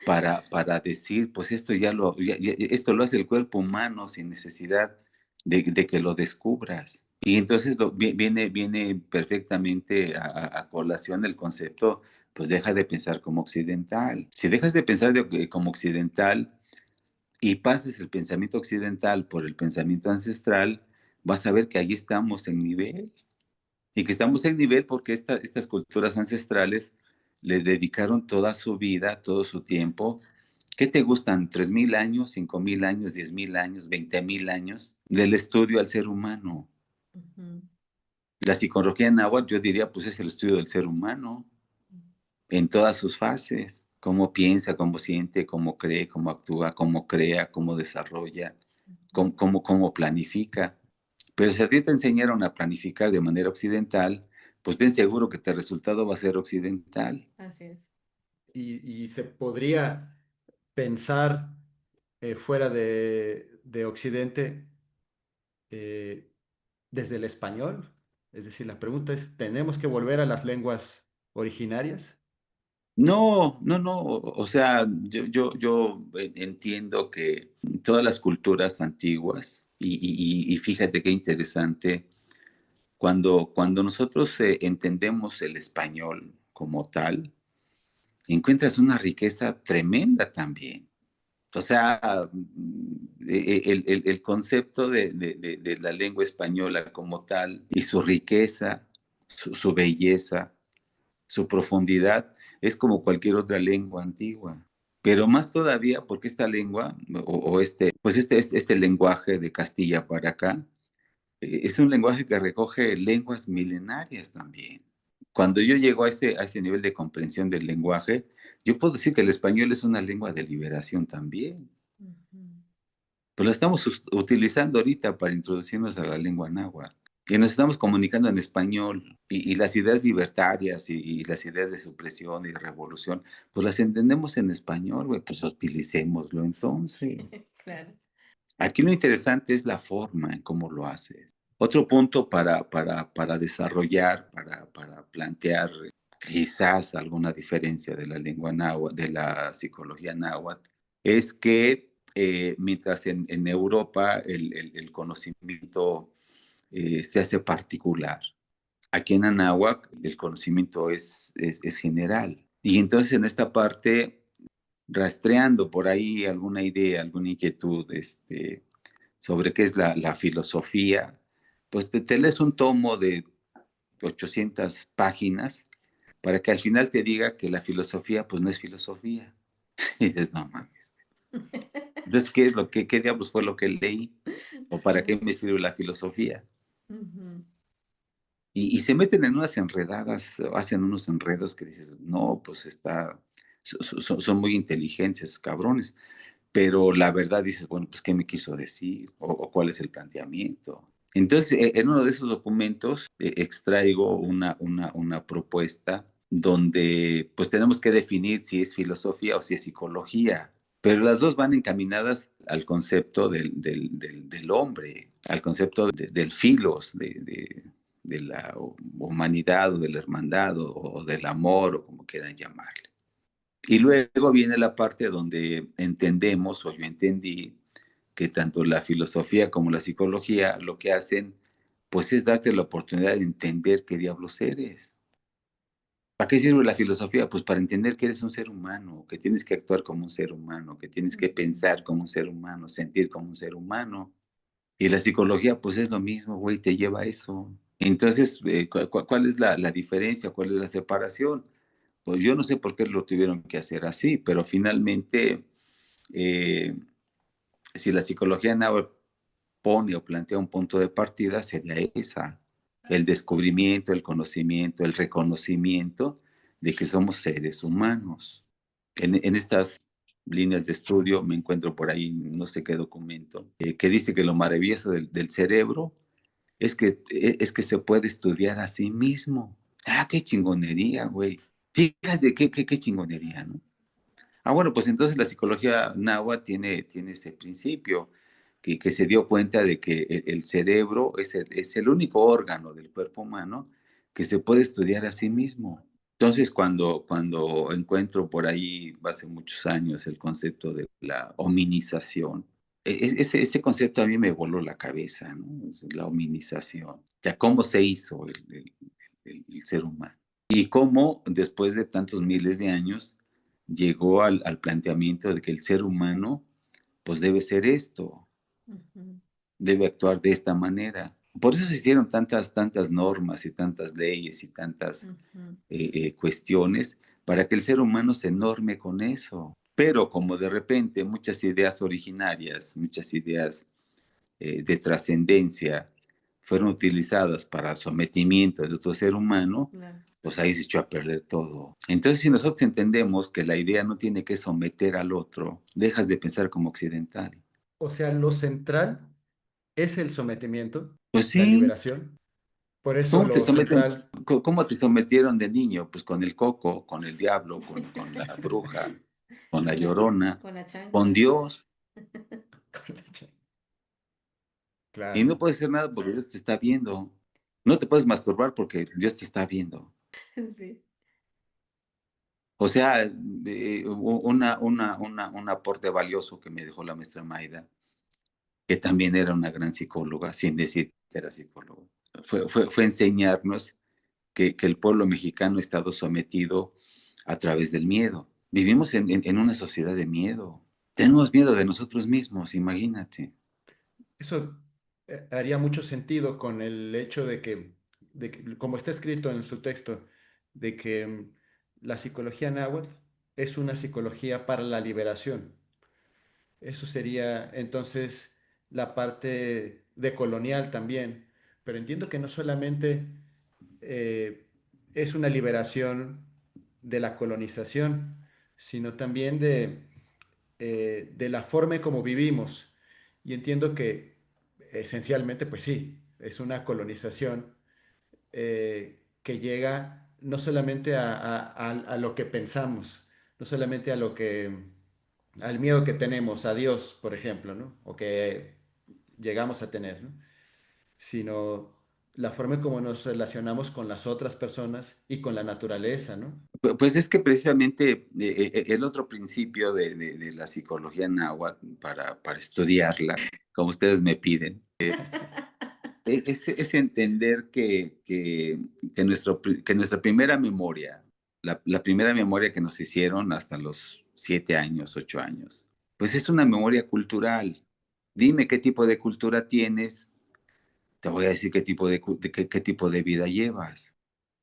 para decir, pues esto esto lo hace el cuerpo humano sin necesidad de que lo descubras. Y entonces viene perfectamente a colación el concepto, pues deja de pensar como occidental. Si dejas de pensar como occidental y pases el pensamiento occidental por el pensamiento ancestral, vas a ver que ahí estamos en nivel. Y que estamos en nivel porque estas culturas ancestrales le dedicaron toda su vida, todo su tiempo. ¿Qué te gustan? ¿3,000 años, 5,000 años, 10,000 años, 20,000 años del estudio al ser humano? Ujú. La psicología náhuatl, yo diría, pues es el estudio del ser humano en todas sus fases. Cómo piensa, cómo siente, cómo cree, cómo actúa, cómo crea, cómo desarrolla, cómo planifica. Pero si a ti te enseñaron a planificar de manera occidental, pues ten seguro que tu resultado va a ser occidental. Así es. Y se podría pensar fuera de Occidente eh, desde el español. Es decir, la pregunta es, ¿tenemos que volver a las lenguas originarias? No, no, no. O sea, yo entiendo que todas las culturas antiguas, y fíjate qué interesante, cuando nosotros entendemos el español como tal, encuentras una riqueza tremenda también. O sea, el concepto de la lengua española como tal y su riqueza, su belleza, su profundidad, es como cualquier otra lengua antigua. Pero más todavía porque esta lengua, este lenguaje de Castilla para acá, es un lenguaje que recoge lenguas milenarias también. Cuando yo llego a ese nivel de comprensión del lenguaje, yo puedo decir que el español es una lengua de liberación también. Ujú. Pues la estamos utilizando ahorita para introducirnos a la lengua náhuatl. Y nos estamos comunicando en español. Y las ideas libertarias y las ideas de supresión y de revolución, pues las entendemos en español, güey, pues utilicémoslo entonces. Claro. Aquí lo interesante es la forma en cómo lo haces. Otro punto para desarrollar, para plantear quizás alguna diferencia de la lengua náhuatl, de la psicología náhuatl, es que mientras en Europa el conocimiento se hace particular, aquí en Anáhuac el conocimiento es general. Y entonces en esta parte, rastreando por ahí alguna idea, alguna inquietud, sobre qué es la filosofía, pues te lees un tomo de 800 páginas para que al final te diga que la filosofía pues no es filosofía. Y dices, no mames. Entonces, qué diablos fue lo que leí? ¿O para qué me sirve la filosofía? Ujú. Y se meten en unas enredadas, hacen unos enredos que dices, no, pues son muy inteligentes esos cabrones. Pero la verdad dices, bueno, pues ¿qué me quiso decir? O cuál es el planteamiento. Entonces, en uno de esos documentos extraigo una propuesta donde pues tenemos que definir si es filosofía o si es psicología, pero las dos van encaminadas al concepto del hombre, al concepto del filos, de la humanidad o de la hermandad o del amor o como quieran llamarle. Y luego viene la parte donde entendemos, o yo entendí, que tanto la filosofía como la psicología lo que hacen, pues es darte la oportunidad de entender qué diablos eres. ¿Para qué sirve la filosofía? Pues para entender que eres un ser humano, que tienes que actuar como un ser humano, que tienes que pensar como un ser humano, sentir como un ser humano. Y la psicología, pues es lo mismo, güey, te lleva a eso. Entonces, ¿cuál es la diferencia? ¿Cuál es la separación? Pues yo no sé por qué lo tuvieron que hacer así, pero finalmente, eh, si la psicología náhuatl pone o plantea un punto de partida, sería esa, el descubrimiento, el conocimiento, el reconocimiento de que somos seres humanos. En estas líneas de estudio me encuentro por ahí, no sé qué documento, que dice que lo maravilloso del cerebro es que se puede estudiar a sí mismo. qué chingonería, güey. Fíjate qué chingonería, ¿no? Bueno, pues entonces la psicología náhuatl tiene ese principio, que se dio cuenta de que el cerebro es el único órgano del cuerpo humano que se puede estudiar a sí mismo. Entonces, cuando encuentro por ahí, hace muchos años, el concepto de la hominización, ese concepto a mí me voló la cabeza, ¿no? Es la hominización. Ya cómo se hizo el ser humano. Y cómo después de tantos miles de años llegó al planteamiento de que el ser humano pues debe ser esto, Ujú. debe actuar de esta manera. Por eso se hicieron tantas normas y tantas leyes y tantas Ujú. cuestiones para que el ser humano se norme con eso. Pero como de repente muchas ideas originarias, muchas ideas de trascendencia fueron utilizadas para sometimiento de otro ser humano, Claro. pues ahí se echó a perder todo. Entonces, si nosotros entendemos que la idea no tiene que someter al otro, dejas de pensar como occidental. O sea, lo central es el sometimiento, Pues la sí, liberación. Por eso ¿cómo te lo someten? central, ¿Cómo te sometieron de niño? Pues con el coco, con el diablo, con la bruja, con la Con la, llorona, con la con chancla. Dios. Y claro, no puedes hacer nada porque Dios te está viendo. No te puedes masturbar porque Dios te está viendo. Sí. O sea, un aporte valioso que me dejó la maestra Maida, que también era una gran psicóloga, sin decir que era psicóloga, fue enseñarnos que el pueblo mexicano ha estado sometido a través del miedo. Vivimos en una sociedad de miedo. Tenemos miedo de nosotros mismos, imagínate. eso haría mucho sentido con el hecho como está escrito en su texto, de que la psicología náhuatl es una psicología para la liberación. Eso sería entonces la parte decolonial también. Pero entiendo que no solamente eh, es una liberación de la colonización, sino también de la forma en cómo vivimos. Y entiendo que esencialmente, pues sí, es una colonización que llega no solamente a lo que pensamos, no solamente al miedo que tenemos a Dios, por ejemplo, ¿no? O que llegamos a tener, ¿no? Sino la forma en cómo nos relacionamos con las otras personas y con la naturaleza, ¿no? Pues es que precisamente el otro principio de la psicología náhuatl para estudiarla, como ustedes me piden, es entender que nuestra primera memoria, la primera memoria que nos hicieron hasta los 7 años, 8 años, pues es una memoria cultural. Dime qué tipo de cultura tienes, te voy a decir qué tipo de vida llevas.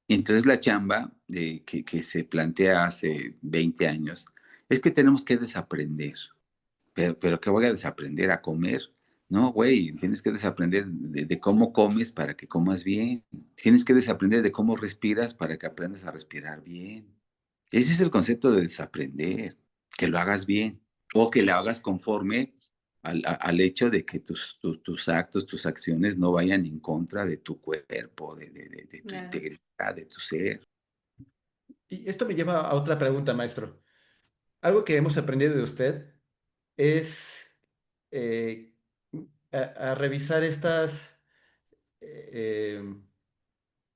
Y entonces la chamba que se plantea hace 20 años es que tenemos que desaprender. Pero ¿qué voy a desaprender? ¿A comer? No, güey, tienes que desaprender de cómo comes para que comas bien. Tienes que desaprender de cómo respiras para que aprendas a respirar bien. Ese es el concepto de desaprender, que lo hagas bien o que lo hagas conforme al hecho de que tus actos, tus acciones no vayan en contra de tu cuerpo, de tu Claro. integridad, de tu ser. Y esto me lleva a otra pregunta, maestro. Algo que hemos aprendido de usted es eh, a revisar estas, eh,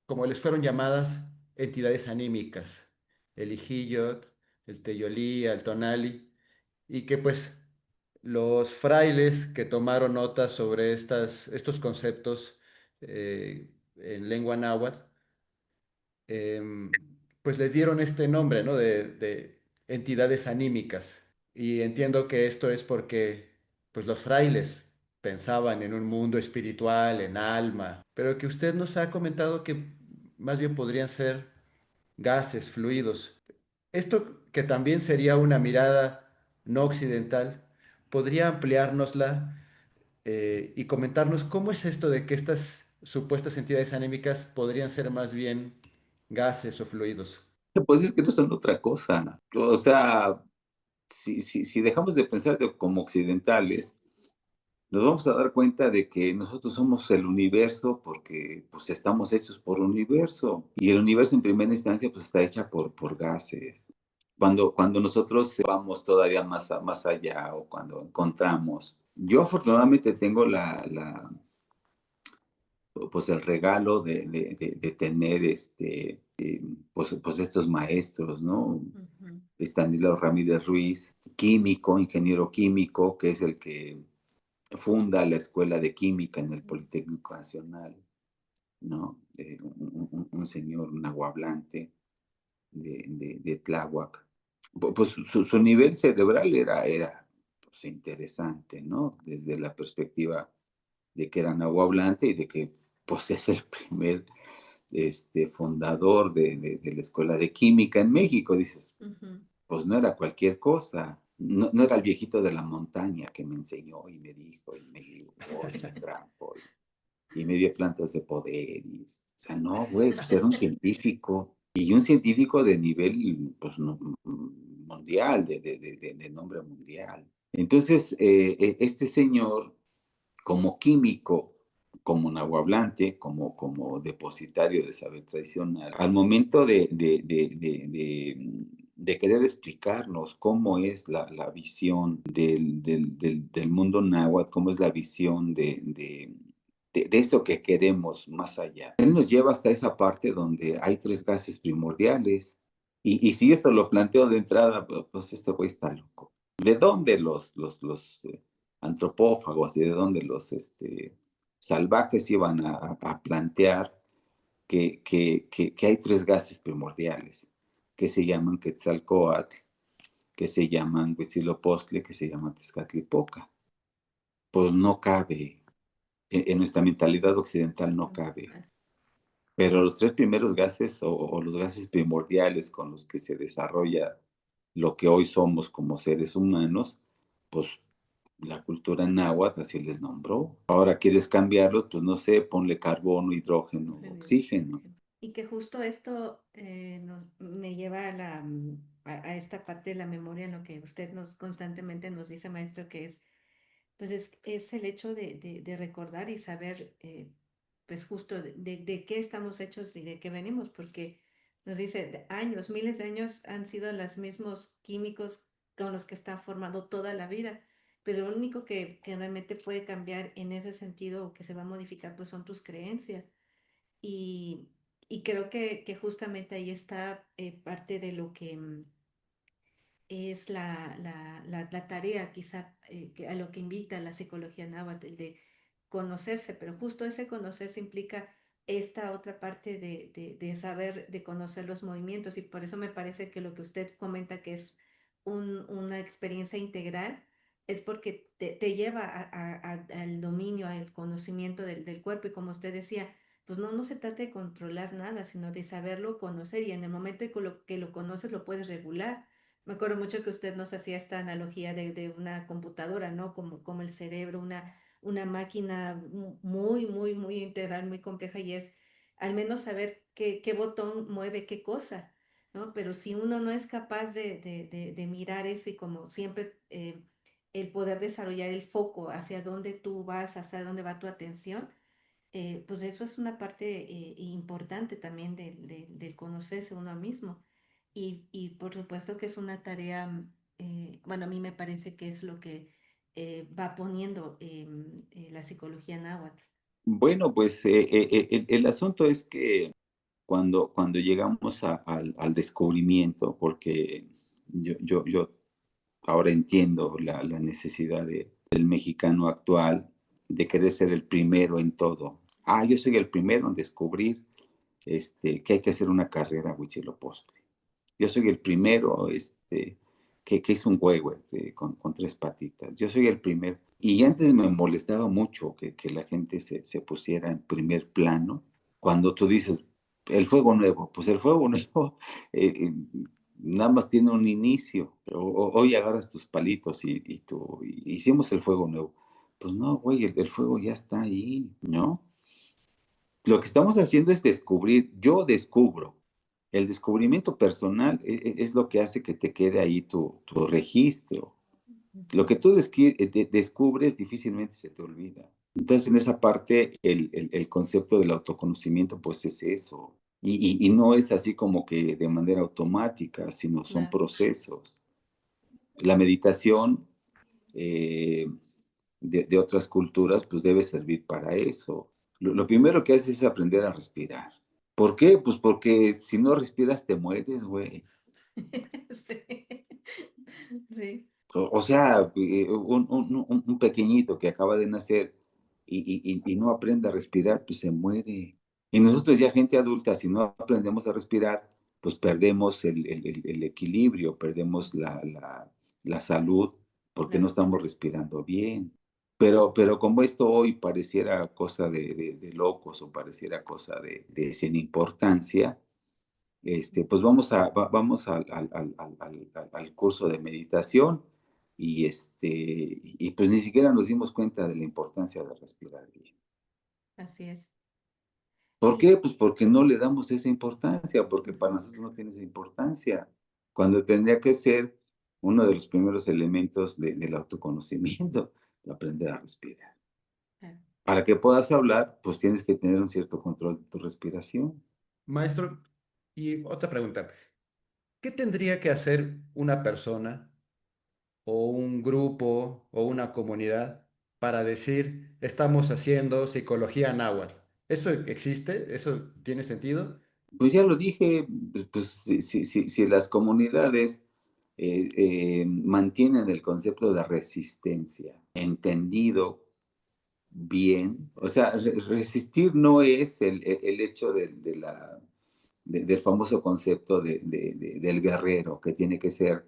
como les fueron llamadas, entidades anímicas, el Ijillot, el Teyolí, el Tonali, y que pues los frailes que tomaron nota sobre estos conceptos en lengua náhuatl, pues les dieron este nombre, ¿no? De entidades anímicas. Y entiendo que esto es porque, pues los frailes pensaban en un mundo espiritual, en alma, pero que usted nos ha comentado que más bien podrían ser gases, fluidos. Esto que también sería una mirada no occidental, podría ampliárnosla y comentarnos cómo es esto de que estas supuestas entidades anímicas podrían ser más bien gases o fluidos. Pues es que no son otra cosa. O sea, si dejamos de pensar como occidentales, nos vamos a dar cuenta de que nosotros somos el universo porque pues estamos hechos por universo. Y el universo en primera instancia pues está hecha por gases. Cuando nosotros vamos todavía más allá o cuando encontramos, yo afortunadamente tengo pues el regalo de tener pues estos maestros, ¿no? Ujú. Estanislao Ramírez Ruiz, químico, ingeniero químico, que es el que funda la Escuela de Química en el Politécnico Nacional, ¿no? Un señor nahuablante de Tláhuac. Pues su nivel cerebral era pues, interesante, ¿no? Desde la perspectiva de que era nahuablante y de que pues es el primer fundador de la Escuela de Química en México. Dices, Ujú. pues no era cualquier cosa. No era el viejito de la montaña que me enseñó y me dijo y me dibujó y me trajo y me dio plantas de poder. O sea, no, güey, pues era un científico y un científico de nivel pues, mundial, de nombre mundial. Entonces, este señor, como químico, como nahuablante, como depositario de saber tradicional, al momento de querer explicarnos cómo es la visión del mundo náhuatl, cómo es la visión de eso que queremos más allá. Él nos lleva hasta esa parte donde hay 3 gases primordiales. Y si esto lo planteo de entrada, pues este güey está loco. ¿De dónde los antropófagos y de dónde los salvajes iban a plantear que hay 3 gases primordiales que se llaman Quetzalcóatl, que se llaman Huitzilopochtli, que se llaman Tezcatlipoca? Pues no cabe, en nuestra mentalidad occidental no cabe. Pero los 3 primeros gases o los gases primordiales con los que se desarrolla lo que hoy somos como seres humanos, pues la cultura náhuatl así les nombró. Ahora quieres cambiarlos, pues no sé, ponle carbono, hidrógeno, oxígeno. Y que justo esto me lleva a esta parte de la memoria en lo que usted constantemente nos dice, maestro, que es, pues es el hecho de recordar y saber, pues justo de qué estamos hechos y de qué venimos, porque nos dice, años, miles de años han sido los mismos químicos con los que está formado toda la vida, pero lo único que realmente puede cambiar en ese sentido o que se va a modificar, pues son tus creencias. Y, y creo que justamente ahí está parte de lo que es la tarea quizá a lo que invita la psicología náhuatl, el de conocerse, pero justo ese conocerse implica esta otra parte de saber, de conocer los movimientos y por eso me parece que lo que usted comenta que es una experiencia integral es porque te lleva al dominio, al conocimiento del cuerpo y como usted decía, pues no se trata de controlar nada, sino de saberlo conocer y en el momento en que lo conoces lo puedes regular. Me acuerdo mucho que usted nos hacía esta analogía de una computadora, ¿no? Como el cerebro, una máquina muy integral, muy compleja y es al menos saber qué botón mueve qué cosa, ¿no? Pero si uno no es capaz de mirar eso y como siempre el poder desarrollar el foco hacia dónde tú vas, hacia dónde va tu atención, pues eso es una parte importante también del conocerse uno mismo. Y por supuesto que es una tarea, bueno, a mí me parece que es lo que va poniendo la psicología náhuatl. Bueno, pues el asunto es que cuando llegamos al descubrimiento, porque yo ahora entiendo la necesidad del mexicano actual de querer ser el primero en todo. Ah, yo soy el primero en descubrir que hay que hacer una carrera a Huitzilopochtli. Yo soy el primero que hizo un huevo con 3 patitas. Yo soy el primero. Y antes me molestaba mucho que la gente se pusiera en primer plano. Cuando tú dices, el fuego nuevo, pues el fuego nuevo nada más tiene un inicio. Hoy agarras tus palitos y hicimos el fuego nuevo. Pues no, güey, el fuego ya está ahí, ¿no? Lo que estamos haciendo es descubrir, yo descubro. El descubrimiento personal es lo que hace que te quede ahí tu registro. Lo que tú descubres difícilmente se te olvida. Entonces, en esa parte, el concepto del autoconocimiento, pues es eso. Y no es así como que de manera automática, sino son Claro, procesos. La meditación eh, de otras culturas, pues debe servir para eso. Lo primero que haces es aprender a respirar. ¿Por qué? Pues porque si no respiras te mueres, güey. sí, sí, O sea, un pequeñito que acaba de nacer y no aprende a respirar, pues se muere. Y nosotros ya gente adulta, si no aprendemos a respirar, pues perdemos el equilibrio, perdemos la salud porque no claro, estamos respirando bien. Pero como esto hoy pareciera cosa de locos o pareciera cosa de sin importancia, pues vamos al curso de meditación y pues ni siquiera nos dimos cuenta de la importancia de respirar bien. así es. ¿Por Y qué? Pues porque no le damos esa importancia, porque para nosotros no tiene esa importancia, cuando tendría que ser uno de los primeros elementos del autoconocimiento, de aprender a respirar. claro, Para que puedas hablar, pues tienes que tener un cierto control de tu respiración. Maestro, y otra pregunta. ¿Qué tendría que hacer una persona o un grupo o una comunidad para decir estamos haciendo psicología náhuatl? ¿Eso existe? ¿Eso tiene sentido? Pues ya lo dije, pues si las comunidades mantienen el concepto de resistencia, entendido bien, o sea, resistir no es el hecho del famoso concepto del guerrero, que tiene que ser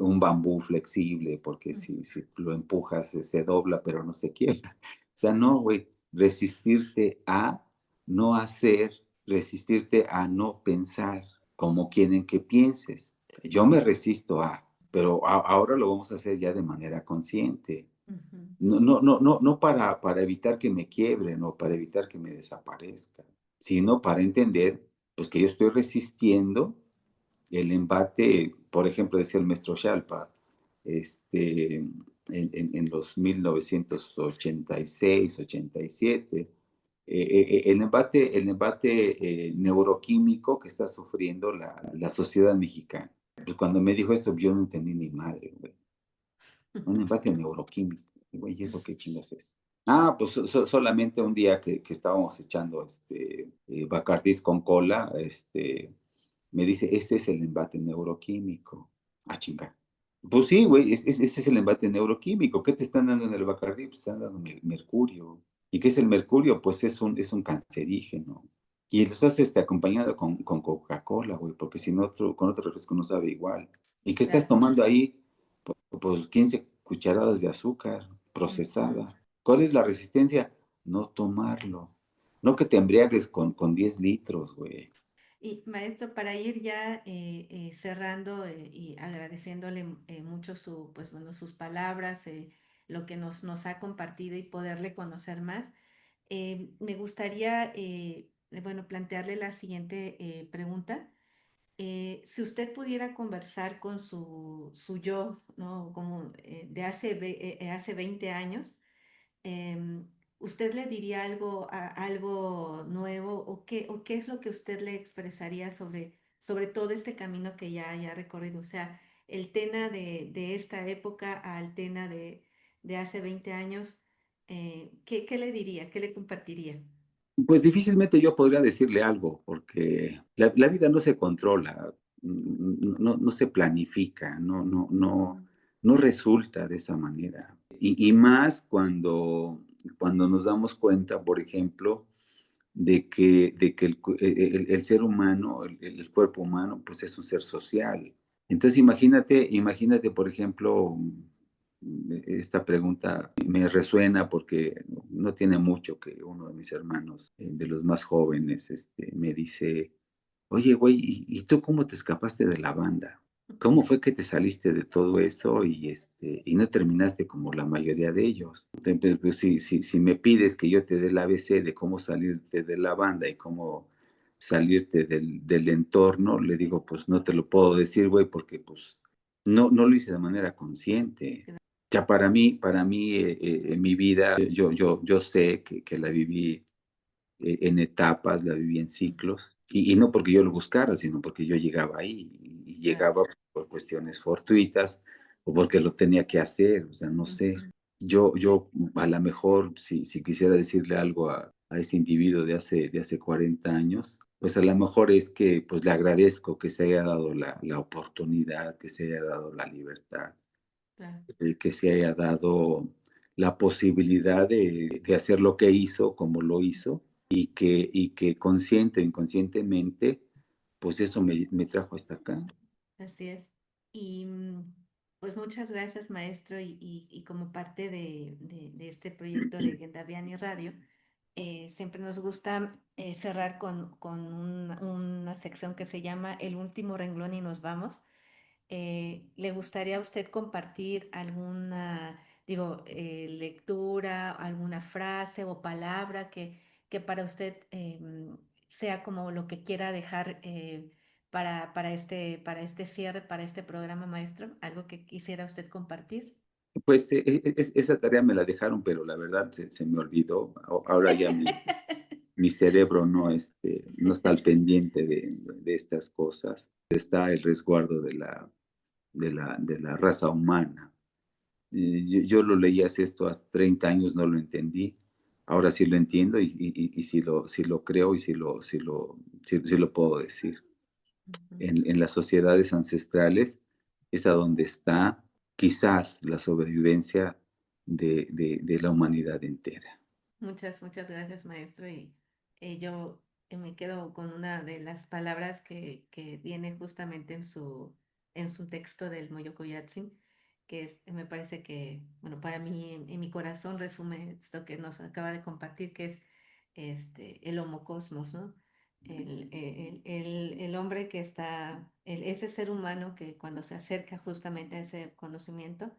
un bambú flexible, porque ujú, si lo empujas se dobla, pero no se quiebra. O sea, no, güey, resistirte a no hacer, resistirte a no pensar como quieren que pienses. Yo me resisto a, pero ahora lo vamos a hacer ya de manera consciente. ujú, No para evitar que me quiebren o para evitar que me desaparezca, sino para entender pues que yo estoy resistiendo el embate, por ejemplo, decía el maestro Shalpa, en los 1986, 87, el embate neuroquímico que está sufriendo la sociedad mexicana. Pues cuando me dijo esto, yo no entendí ni madre, güey. Un embate neuroquímico. Y, güey, ¿y eso qué chingas es? Ah, pues solamente un día que estábamos echando Bacardís con cola, me dice, este es el embate neuroquímico. Ah, chinga. Pues sí, güey, ese es el embate neuroquímico. ¿Qué te están dando en el Bacardí? Pues te están dando mercurio. ¿Y qué es el mercurio? Pues es un cancerígeno. Y lo estás acompañado con Coca-Cola, güey, porque si no, con otro refresco no sabe igual. ¿Y qué estás claro, tomando ahí? Pues 15 cucharadas de azúcar ujú. procesada. ¿Cuál es la resistencia? No tomarlo. No que te embriagues con 10 litros, güey. Y maestro, para ir ya cerrando y agradeciéndole mucho pues bueno, sus palabras, lo que nos ha compartido y poderle conocer más, me gustaría, bueno, plantearle la siguiente pregunta. Si usted pudiera conversar con su yo, ¿no? Como de hace 20 años, em, ¿usted le diría algo nuevo o qué es lo que usted le expresaría sobre todo este camino que ya haya recorrido? O sea, el Tena de esta época al Tena de hace 20 años, qué le diría? ¿Qué le compartiría? Pues difícilmente yo podría decirle algo, porque la vida no se controla, no se planifica, Ujú, no resulta de esa manera. Y más cuando nos damos cuenta, por ejemplo, de que el ser humano, el cuerpo humano, pues es un ser social. Entonces imagínate, por ejemplo, esta pregunta me resuena porque no tiene mucho que uno de mis hermanos, de los más jóvenes, me dice, oye, güey, ¿y tú cómo te escapaste de la banda? ¿Cómo fue que te saliste de todo eso y no terminaste como la mayoría de ellos? Entonces, pues, si me pides que yo te dé el ABC de cómo salirte de la banda y cómo salirte del entorno, le digo, pues no te lo puedo decir, güey, porque pues no lo hice de manera consciente. Ya para mí en mi vida, yo sé que la viví en etapas, la viví en ciclos, y no porque yo lo buscara, sino porque yo llegaba ahí, y Claro. llegaba por cuestiones fortuitas, o porque lo tenía que hacer, o sea, no sé. Ujú. Yo a lo mejor, si quisiera decirle algo a ese individuo de hace 40 años, pues a lo mejor es que pues le agradezco que se haya dado la oportunidad, que se haya dado la libertad, Claro. que se haya dado la posibilidad de hacer lo que hizo, como lo hizo, y que consciente o inconscientemente, pues eso me trajo hasta acá. Así es. Y pues muchas gracias, maestro, y como parte de este proyecto de Gendaviani Radio, siempre nos gusta cerrar con una sección que se llama El último renglón y nos vamos. ¿Le gustaría a usted compartir alguna, digo, lectura, alguna frase o palabra que para usted sea como lo que quiera dejar para este cierre, para este programa, maestro? ¿Algo que quisiera usted compartir? Pues esa tarea me la dejaron, pero la verdad se me olvidó. Ahora ya mi cerebro no, no está al pendiente de estas cosas. Está el resguardo de la raza humana. Yo lo leí hace esto hace 30 años, no lo entendí. Ahora sí lo entiendo y sí lo creo y sí lo puedo decir. Ujú. En las sociedades ancestrales es a donde está quizás la sobrevivencia de la humanidad entera. Muchas gracias, maestro. Y yo me quedo con una de las palabras que viene justamente en su texto del Moyocoyatzin, que es, me parece que, bueno, para mí, en mi corazón resume esto que nos acaba de compartir, que es el homocosmos, ¿no? El hombre que está, ese ser humano que cuando se acerca justamente a ese conocimiento,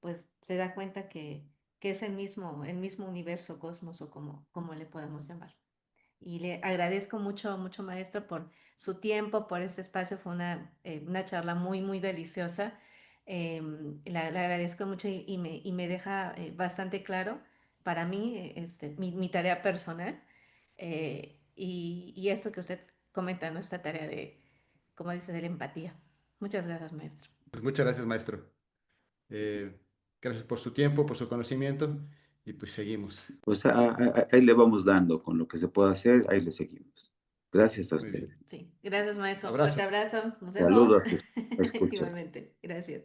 pues se da cuenta que es el mismo universo, cosmos o como le podemos llamar. Y le agradezco mucho, mucho, maestro, por su tiempo, por este espacio. Fue una charla muy, muy deliciosa. Le agradezco mucho y me deja bastante claro para mí mi tarea personal y esto que usted comenta, ¿no? Esta tarea de, como dice, de la empatía. Muchas gracias, maestro. Pues muchas gracias, maestro. Eh, Gracias por su tiempo, por su conocimiento y pues seguimos. Pues ahí le vamos dando con lo que se pueda hacer, ahí le seguimos. Gracias a Muy usted. bien. Sí, gracias, maestro. Un fuerte Abrazo. abrazo. Nos vemos. Saludos a sus escuchas. Igualmente. Gracias.